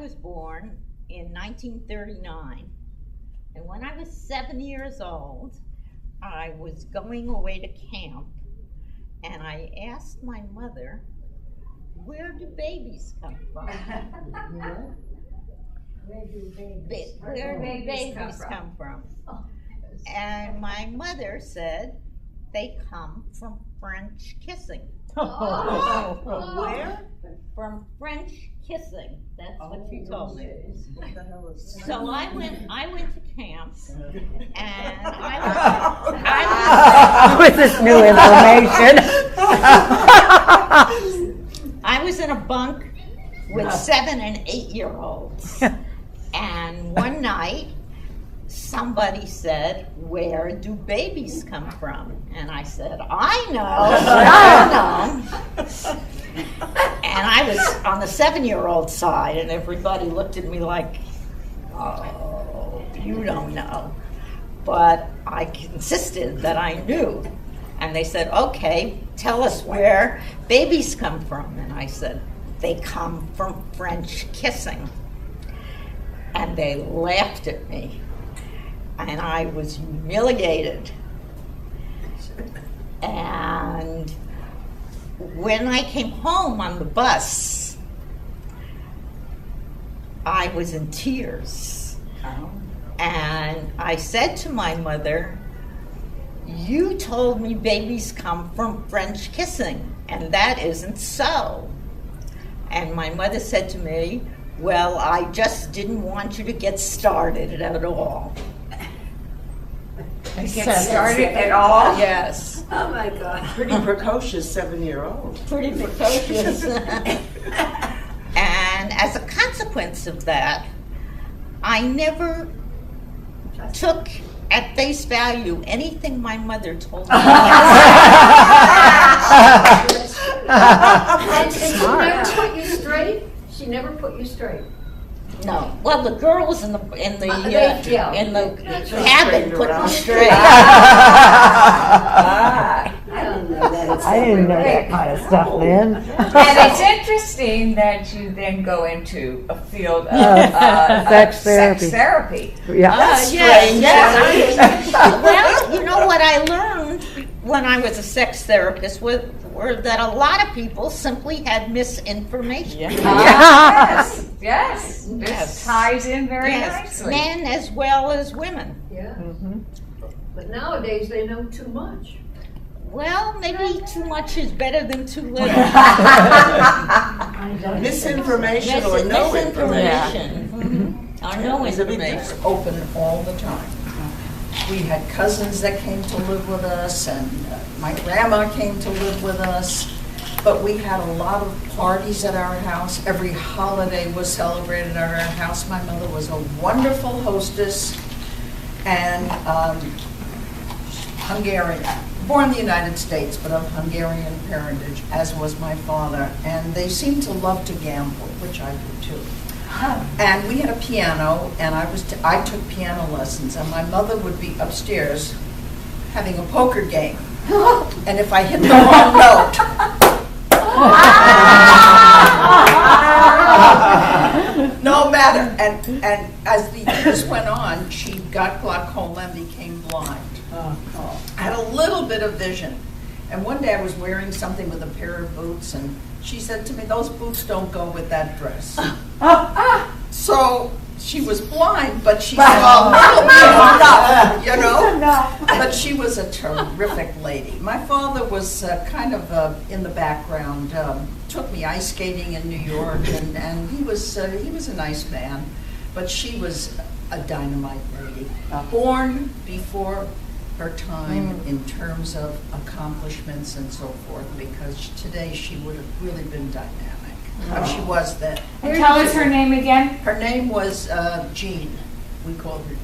was born in 1939. And when I was 7 years old, I was going away to camp, and I asked my mother, where do babies come from? Where do babies come from? And my mother said, they come from French kissing. From where? From French kissing. That's what she told me. So I went to camp, and with this new information. I was in a bunk with 7 and 8-year-olds, and one night somebody said, where do babies come from? And I said, I know. And I was on the 7-year-old side, and everybody looked at me like, oh, you don't know. But I insisted that I knew. And they said, okay, tell us where babies come from. And I said, they come from French kissing. And they laughed at me. And I was humiliated. And when I came home on the bus, I was in tears. And I said to my mother, you told me babies come from French kissing, and that isn't so. And my mother said to me, well, I just didn't want you to get started at all. Get started at all? Yes. Oh my God. Pretty precocious 7-year-old. Pretty precocious. And as a consequence of that, I never took at face value anything my mother told me. And she never put you straight? She never put you straight? No. Well, the girls in the cabin put me straight. I don't know that. I didn't know that kind of stuff, Lynn. And it's interesting that you then go into a field of Sex sex therapy. therapy. Yeah. Yes. Well, you know what I learned when I was a sex therapist were that a lot of people simply had misinformation. Yes. Yes. This Yes. ties in very Yes, nicely. men as well as women. Yeah. But nowadays they know too much. Well, maybe too much is better than too little. Misinformation or no information. Misinformation. Or no It was a big information. difference. Open all the time. We had cousins that came to live with us, and my grandma came to live with us. But we had a lot of parties at our house. Every holiday was celebrated at our house. My mother was a wonderful hostess and Hungarian, born in the United States, but of Hungarian parentage, as was my father. And they seemed to love to gamble, which I do too. And we had a piano, and I took piano lessons, and my mother would be upstairs having a poker game. And if I hit the wrong note, no matter. And as the years went on, she got glaucoma and became blind. I had a little bit of vision. And one day I was wearing something with a pair of boots, and she said to me, those boots don't go with that dress. So she was blind, but she saw a little bit enough, you know? But she was a terrific lady. My father was kind of in the background, took me ice skating in New York, and he was a nice man. But she was a dynamite lady, born before her time in terms of accomplishments and so forth, because today she would have really been dynamic. She was then. And tell us her name again. Her name was Jean. We called her,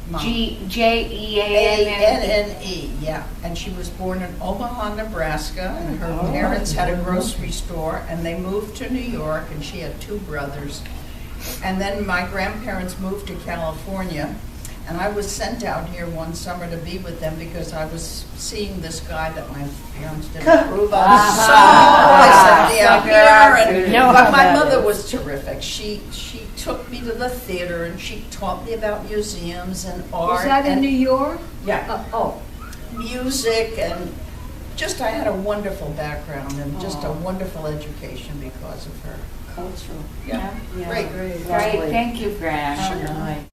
Mom. Jeanne. Yeah. And she was born in Omaha, Nebraska, and her parents had a grocery store, and they moved to New York, and she had 2 brothers. And then my grandparents moved to California, and I was sent out here one summer to be with them because I was seeing this guy that my parents didn't approve of. So I said, yeah, here. But my mother was terrific. She took me to the theater, and she taught me about museums and art. Was that in and- New York? Yeah, Oh, music, and just I had a wonderful background and just a wonderful education because of her. cultural. Yeah, Yeah, great. great. Great, thank you, Fran. Sure. Nice.